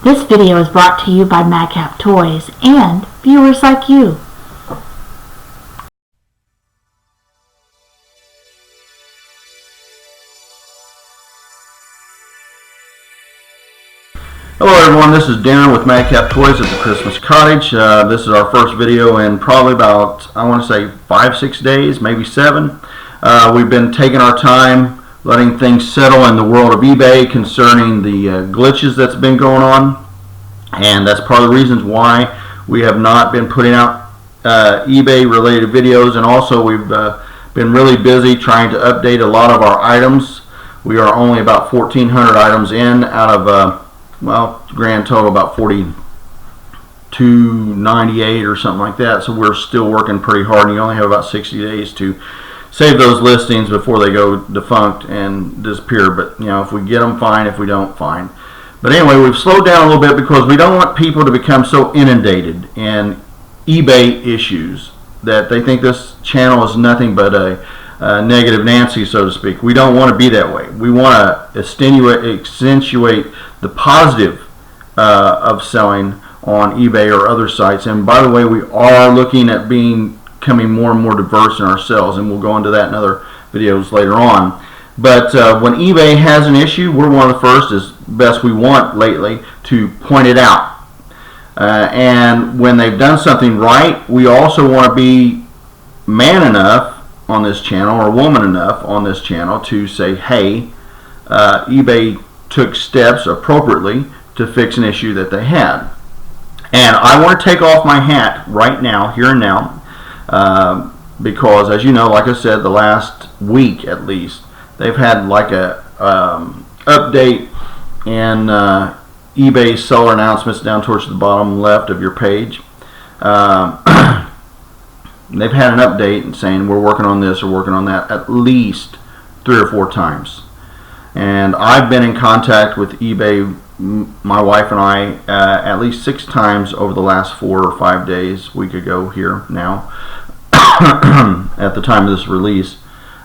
This video is brought to you by Madcap Toys and viewers like you. Hello everyone, this is Darren with Madcap Toys at the Christmas Cottage. This is our first video in probably about, I want to say 5-6 days, maybe 7. We've been taking our time letting things settle in the world of eBay concerning the glitches that's been going on, and that's part of the reasons why we have not been putting out eBay related videos. And also we've been really busy trying to update a lot of our items. We are only about 1,400 items in out of well, grand total about 4,298 or something like that. So we're still working pretty hard, and you only have about 60 days to save those listings before they go defunct and disappear. But you know, if we get them, fine. If we don't, fine. But anyway, we've slowed down a little bit because we don't want people to become so inundated in eBay issues that they think this channel is nothing but a negative Nancy, so to speak. We don't want to be that way. We want to accentuate the positive of selling on eBay or other sites. And by the way, we are looking at becoming more and more diverse in ourselves, and we'll go into that in other videos later on. But when eBay has an issue, we're one of the first, as best we want lately, to point it out. And when they've done something right, we also want to be man enough on this channel, or woman enough on this channel, to say, hey, eBay took steps appropriately to fix an issue that they had. And I want to take off my hat right now, here and now, because as you know, like I said, the last week at least, they've had like a update in eBay seller announcements down towards the bottom left of your page. They've had an update saying we're working on this or working on that at least 3 or 4 times. And I've been in contact with eBay, my wife and I, at least 6 times over the last 4 or 5 days, week ago here now, at the time of this release,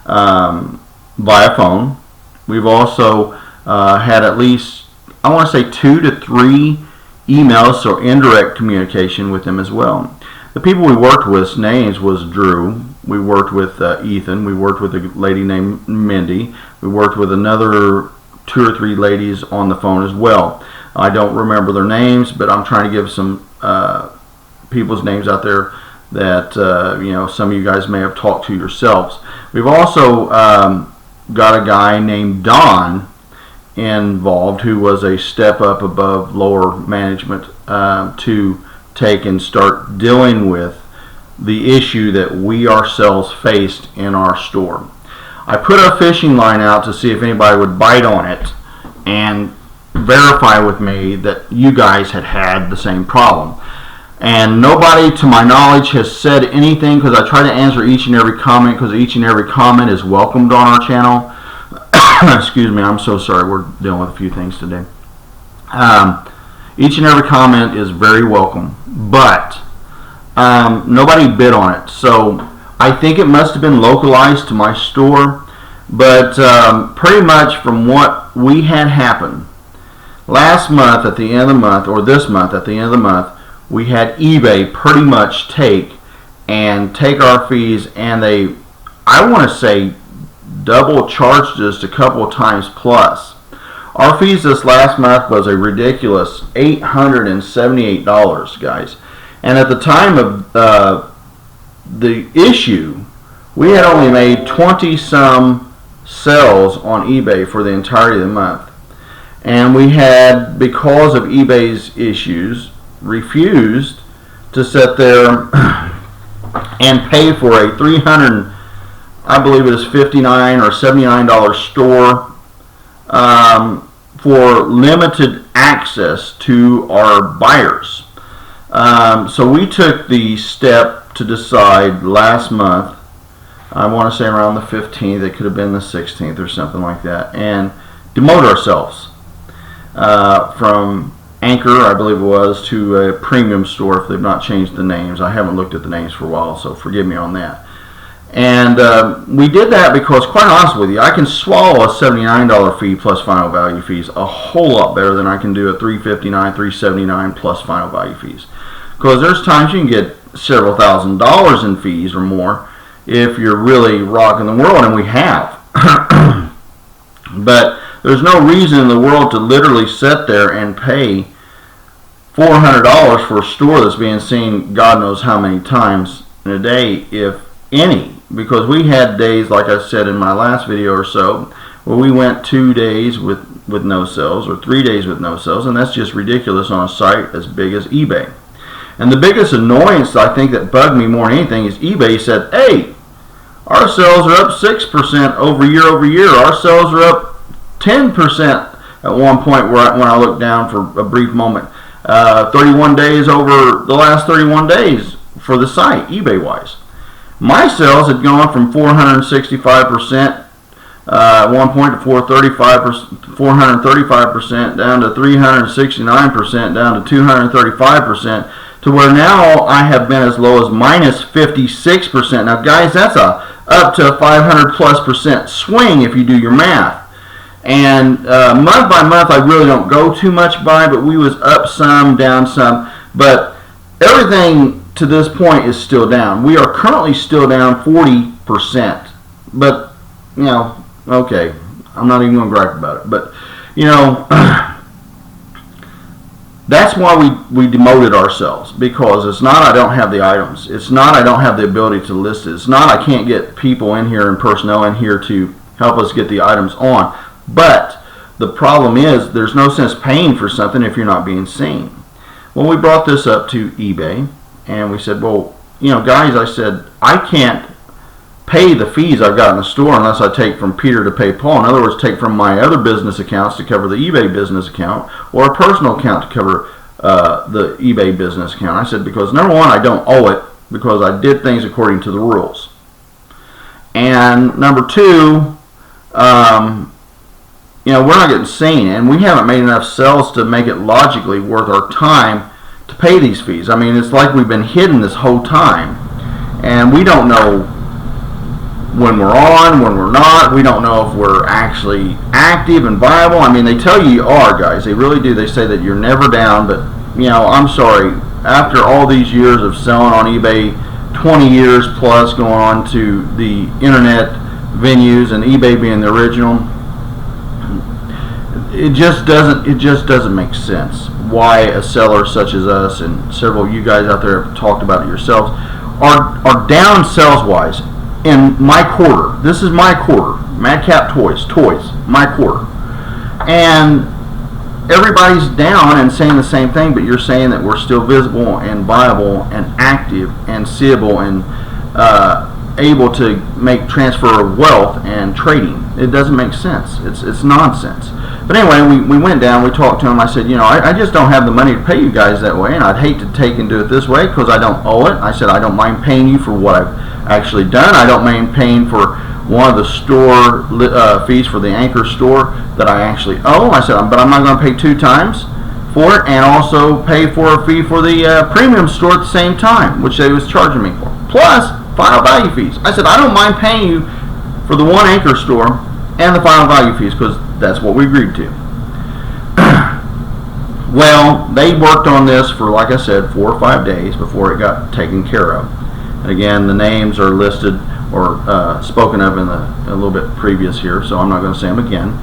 via phone. We've also had at least, I want to say 2 to 3 emails, so indirect communication with them as well. The people we worked with, names was Drew. We worked with Ethan. We worked with a lady named Mindy. We worked with another 2 or 3 ladies on the phone as well. I don't remember their names, but I'm trying to give some people's names out there that you know, some of you guys may have talked to yourselves. We've also got a guy named Don involved, who was a step up above lower management to take and start dealing with the issue that we ourselves faced in our store. I put a fishing line out to see if anybody would bite on it and verify with me that you guys had the same problem. And nobody, to my knowledge, has said anything, because I try to answer each and every comment, because each and every comment is welcomed on our channel. Excuse me, I'm so sorry, we're dealing with a few things today. Each and every comment is very welcome, but nobody bid on it. So I think it must have been localized to my store, but pretty much from what we had happen last month at the end of the month, or this month at the end of the month, we had eBay pretty much take our fees, and they, I want to say, double charged us a couple of times plus. Our fees this last month was a ridiculous $878, guys. And at the time of the issue, we had only made 20-some sales on eBay for the entirety of the month. And we had, because of eBay's issues, refused to sit there and pay for a I believe it is $59 or $79 store for limited access to our buyers. So we took the step to decide last month, I want to say around the 15th, it could have been the 16th or something like that, and demote ourselves from Anchor, I believe it was, to a premium store, if they've not changed the names. I haven't looked at the names for a while, so forgive me on that. And we did that because, quite honest with you, I can swallow a $79 fee plus final value fees a whole lot better than I can do a $359, $379 plus final value fees. Because there's times you can get several $1,000s in fees or more if you're really rocking the world, and we have. But there's no reason in the world to literally sit there and pay $400 for a store that's being seen God knows how many times in a day, if any. Because we had days, like I said in my last video or so, where we went 2 days with no sales or 3 days with no sales, and that's just ridiculous on a site as big as eBay. And the biggest annoyance I think that bugged me more than anything is eBay said, hey, our sales are up 6% over year. Our sales are up 10% at one point when I looked down for a brief moment. 31 days over the last 31 days for the site, eBay-wise. My sales had gone from 465% at one point to 435%, down to 369%, down to 235%, to where now I have been as low as minus 56%. Now, guys, that's up to a 500+% swing if you do your math. And month by month, I really don't go too much by, but we was up some, down some, but everything to this point is still down. We are currently still down 40%, but, you know, okay, I'm not even going to gripe about it, but, you know, that's why we demoted ourselves, because it's not I don't have the items, it's not I don't have the ability to list it, it's not I can't get people in here and personnel in here to help us get the items on, but the problem is there's no sense paying for something if you're not being seen. Well, we brought this up to eBay, and we said, well, you know, guys, I said, I can't pay the fees I've got in the store unless I take from Peter to pay Paul. In other words, take from my other business accounts to cover the eBay business account, or a personal account to cover the eBay business account. I said, because number one, I don't owe it because I did things according to the rules. And number two, you know, we're not getting seen, and we haven't made enough sales to make it logically worth our time to pay these fees. I mean, it's like we've been hidden this whole time, and we don't know when we're on, when we're not. We don't know if we're actually active and viable. I mean, they tell you are, guys. They really do. They say that you're never down, but, you know, I'm sorry. After all these years of selling on eBay, 20 years plus going on to the internet venues and eBay being the original, it just doesn't make sense why a seller such as us, and several of you guys out there have talked about it yourselves, are down sales wise in my quarter. This is my quarter. Madcap Toys, my quarter. And everybody's down and saying the same thing, but you're saying that we're still visible and viable and active and seeable and able to make transfer of wealth and trading. It doesn't make sense. It's nonsense. But anyway, we went down, we talked to him. I said, you know, I just don't have the money to pay you guys that way, and I'd hate to take and do it this way because I don't owe it. I said, I don't mind paying you for what I've actually done. I don't mind paying for one of the store fees for the anchor store that I actually owe. I said, but I'm not going to pay 2 times for it and also pay for a fee for the premium store at the same time, which they was charging me for, plus final value fees. I said, I don't mind paying you for the one anchor store and the final value fees because that's what we agreed to. Well, they worked on this for, like I said, 4 or 5 days before it got taken care of. And again, the names are listed or spoken of in a little bit previous here, so I'm not going to say them again.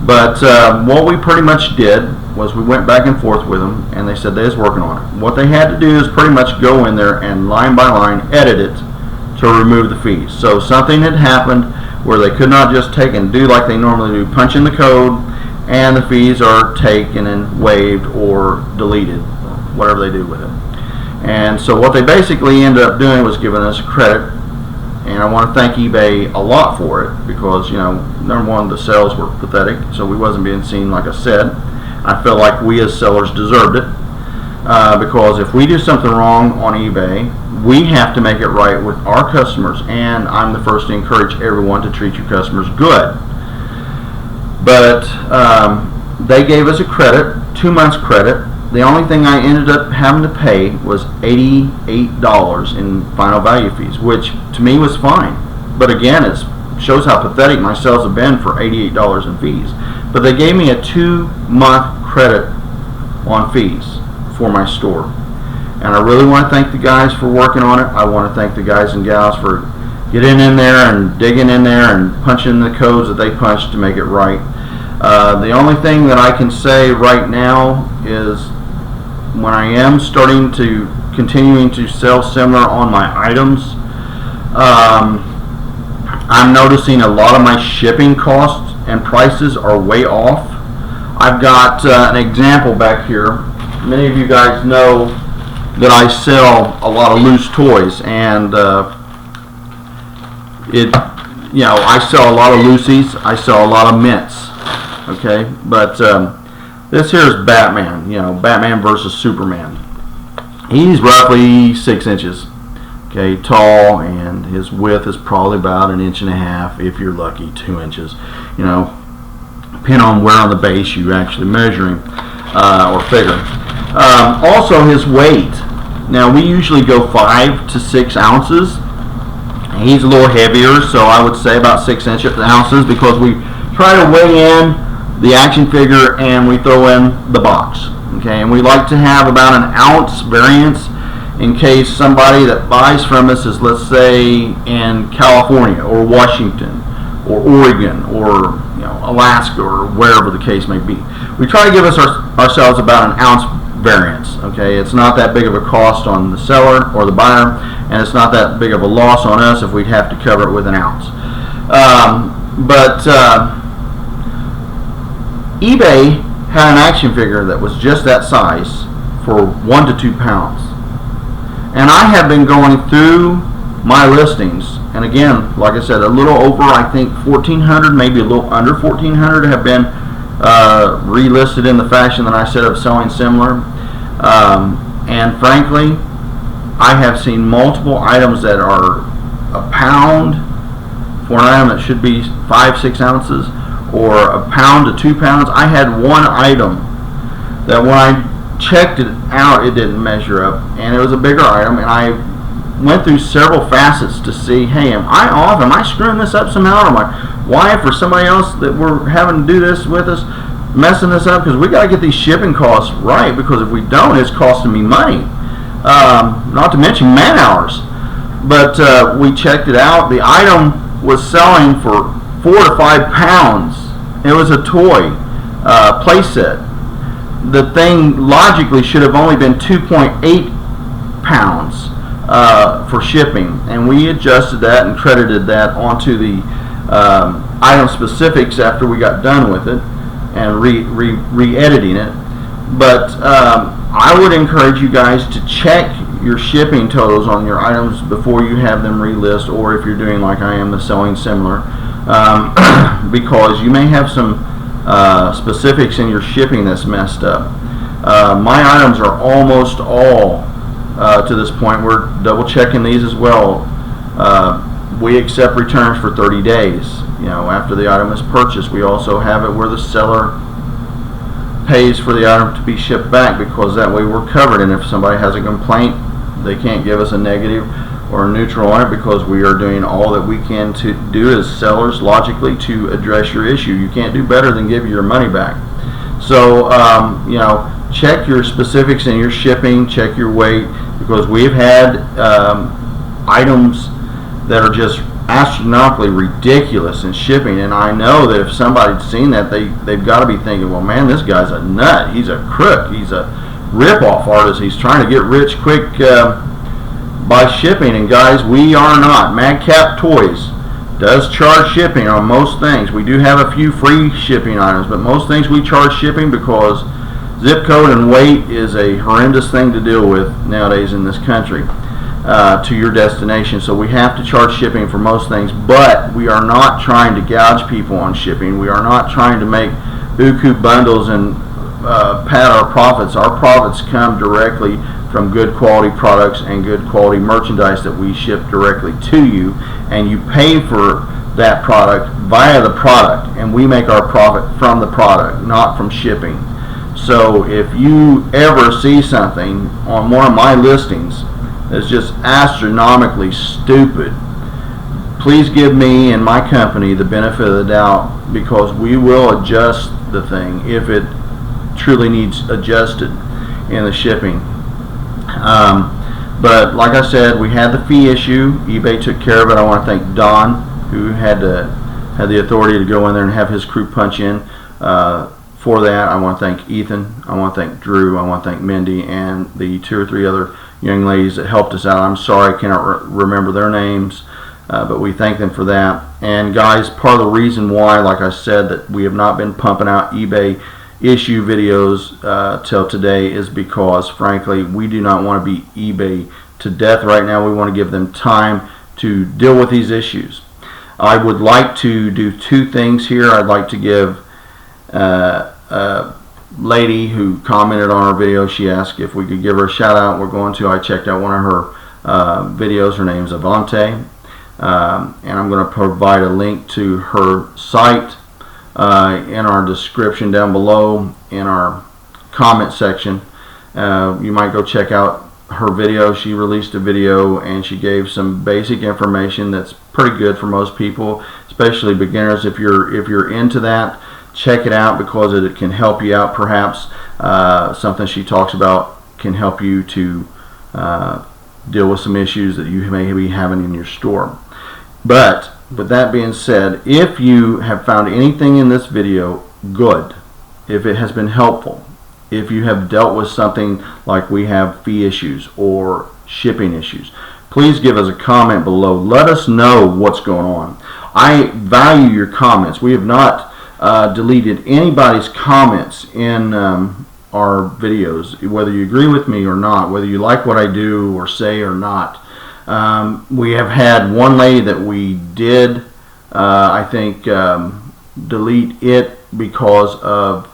But what we pretty much did was we went back and forth with them, and they said they was working on it. What they had to do is pretty much go in there and line by line edit it to remove the fees. So something had happened where they could not just take and do like they normally do, punch in the code, and the fees are taken and waived or deleted, whatever they do with it. And so what they basically ended up doing was giving us a credit, and I want to thank eBay a lot for it because, you know, number one, the sales were pathetic, so we wasn't being seen, like I said. I felt like we as sellers deserved it because if we do something wrong on eBay, we have to make it right with our customers, and I'm the first to encourage everyone to treat your customers good. But they gave us a credit, 2 months credit. The only thing I ended up having to pay was $88 in final value fees, which to me was fine. but again, it shows how pathetic my sales have been for $88 in fees. But they gave me a 2-month credit on fees for my store. And I really want to thank the guys for working on it. I want to thank the guys and gals for getting in there and digging in there and punching the codes that they punched to make it right. The only thing that I can say right now is when I am continuing to sell similar on my items, I'm noticing a lot of my shipping costs and prices are way off. I've got an example back here. Many of you guys know that I sell a lot of loose toys, and I sell a lot of loosies. I sell a lot of mints. Okay, but this here is Batman. Batman versus Superman. He's roughly 6 inches. Okay, tall, and his width is probably about 1.5 inches, if you're lucky, 2 inches. Depending on where on the base you actually measuring or figure. Also, his weight. Now, we usually go 5 to 6 ounces. He's a little heavier, so I would say about 6 ounces, because we try to weigh in the action figure and we throw in the box. Okay, and we like to have about 1 ounce variance in case somebody that buys from us is, let's say, in California or Washington or Oregon or Alaska or wherever the case may be. We try to give ourselves about 1 ounce variance. Okay, it's not that big of a cost on the seller or the buyer, and it's not that big of a loss on us if we'd have to cover it with 1 ounce. eBay had an action figure that was just that size for 1 to 2 pounds. And I have been going through my listings, and again, like I said, a little over, I think, 1,400, maybe a little under 1,400 have been relisted in the fashion that I said of selling similar. And frankly, I have seen multiple items that are a pound for an item that should be 5-6 ounces, or a pound to 2 pounds. I had one item that when I checked it out, it didn't measure up, and it was a bigger item, and I went through several facets to see, hey, am I off? Am I screwing this up somehow? Or my wife or somebody else that we're having to do this with us messing this up? Because we got to get these shipping costs right, because if we don't, it's costing me money. Not to mention man hours. But we checked it out. The item was selling for 4 to 5 pounds. It was a toy play set. The thing logically should have only been 2.8 pounds for shipping, and we adjusted that and credited that onto the item specifics after we got done with it and re-editing it. But I would encourage you guys to check your shipping totals on your items before you have them relist, or if you're doing like I am, the selling similar, because you may have some specifics in your shipping that's messed up. My items are almost all to this point. We're double checking these as well. We accept returns for 30 days. After the item is purchased. We also have it where the seller pays for the item to be shipped back, because that way we're covered, and if somebody has a complaint, they can't give us a negative or a neutral on it, because we are doing all that we can to do as sellers logically to address your issue. You can't do better than give you your money back. So check your specifics in your shipping, check your weight, because we've had items that are just astronomically ridiculous in shipping, and I know that if somebody's seen that, they've got to be thinking, well, man, this guy's a nut, he's a crook, he's a rip-off artist, he's trying to get rich quick by shipping. And guys, we are not. Madcap Toys does charge shipping on most things. We do have a few free shipping items, but most things we charge shipping, because zip code and weight is a horrendous thing to deal with nowadays in this country to your destination. So we have to charge shipping for most things, but we are not trying to gouge people on shipping. We are not trying to make buku bundles and pad our profits. Our profits come directly from good quality products and good quality merchandise that we ship directly to you, and you pay for that product via the product, and we make our profit from the product, not from shipping. So if you ever see something on one of my listings that's just astronomically stupid, please give me and my company the benefit of the doubt, because we will adjust the thing if it truly needs adjusted in the shipping. But like I said, we had the fee issue. eBay took care of it. I want to thank Don, who had the authority to go in there and have his crew punch in for that. I want to thank Ethan. I want to thank Drew. I want to thank Mindy and the 2 or 3 other young ladies that helped us out. I'm sorry I cannot remember their names, but we thank them for that. And guys, part of the reason why, like I said, that we have not been pumping out eBay issue videos till today is because, frankly, we do not want to beat eBay to death right now. We want to give them time to deal with these issues. I would like to do 2 things here. I'd like to give a lady who commented on our video. She asked if we could give her a shout out. We're going to. I checked out one of her videos. Her name's Avante, and I'm going to provide a link to her site in our description down below in our comment section. You might go check out her video. She released a video and she gave some basic information that's pretty good for most people, especially beginners. If you're into that, check it out, because it can help you out. Perhaps something she talks about can help you to deal with some issues that you may be having in your store. But with that being said, if you have found anything in this video good, if it has been helpful, if you have dealt with something like we have fee issues or shipping issues, please give us a comment below. Let us know what's going on. I value your comments. We have not deleted anybody's comments in our videos, whether you agree with me or not, whether you like what I do or say or not. We have had one lady that we did, I think, delete it because of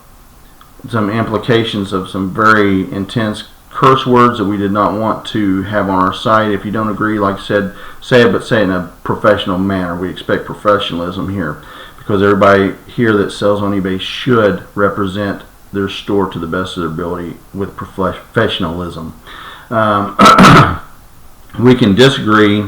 some implications of some very intense curse words that we did not want to have on our site. If you don't agree, like I said, say it, but say it in a professional manner. We expect professionalism here, because everybody here that sells on eBay should represent their store to the best of their ability with professionalism. We can disagree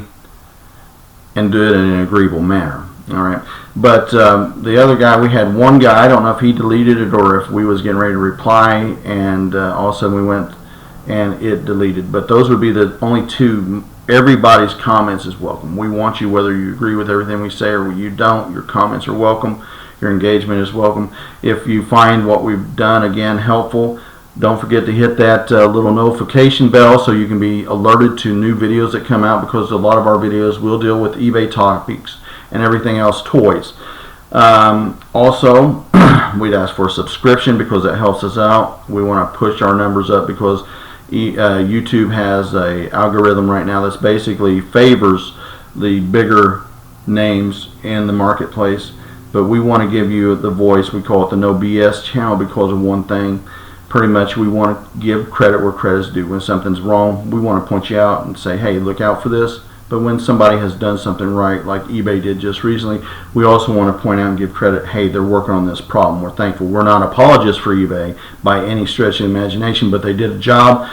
and do it in an agreeable manner. All right, but the other guy, we had one guy, I don't know if he deleted it or if we was getting ready to reply, and all of a sudden we went and it deleted. But those would be the only 2. Everybody's comments is welcome. We want you, whether you agree with everything we say or you don't, your comments are welcome. Your engagement is welcome. If you find what we've done, again, helpful, don't forget to hit that little notification bell so you can be alerted to new videos that come out, because a lot of our videos will deal with eBay topics and everything else, toys. Also, we'd ask for a subscription, because that helps us out. We want to push our numbers up, because YouTube has a algorithm right now that's basically favors the bigger names in the marketplace. But we want to give you the voice. We call it the No BS channel because of one thing. Pretty much, we want to give credit where credit's due. When something's wrong, we want to point you out and say, hey, look out for this. But when somebody has done something right, like eBay did just recently, we also want to point out and give credit, hey, they're working on this problem. We're thankful. We're not apologists for eBay by any stretch of the imagination, but they did a job,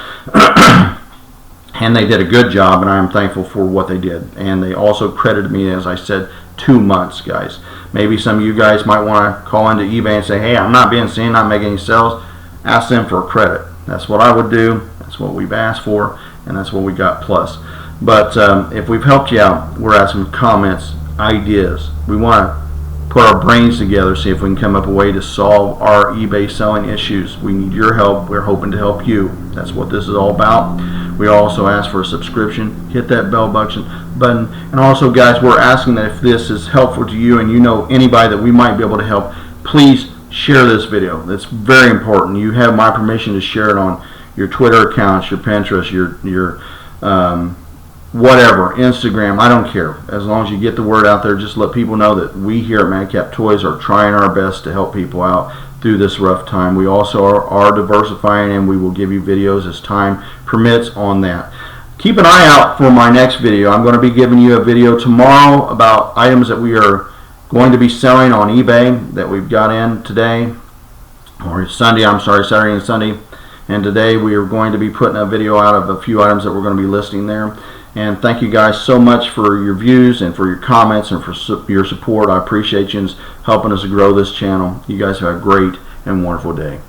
and they did a good job, and I am thankful for what they did. And they also credited me, as I said, 2 months, guys. Maybe some of you guys might want to call into eBay and say, hey, I'm not being seen, not making any sales. Ask them for a credit. That's what I would do. That's what we've asked for, and that's what we got plus. But if we've helped you out, we're asking comments, ideas. We want to put our brains together, see if we can come up with a way to solve our eBay selling issues. We need your help. We're hoping to help you. That's what this is all about. We also ask for a subscription. Hit that bell button. And also, guys, we're asking that if this is helpful to you and you know anybody that we might be able to help, please share this video. That's very important. You have my permission to share it on your Twitter accounts, your Pinterest, your whatever, Instagram, I don't care. As long as you get the word out there, just let people know that we here at Madcap Toys are trying our best to help people out through this rough time. We also are diversifying, and we will give you videos as time permits on that. Keep an eye out for my next video. I'm going to be giving you a video tomorrow about items that we are going to be selling on eBay that we've got in today, or Sunday, I'm sorry, Saturday and Sunday. And today we are going to be putting a video out of a few items that we're going to be listing there. And thank you guys so much for your views and for your comments and for your support. I appreciate you helping us grow this channel. You guys have a great and wonderful day.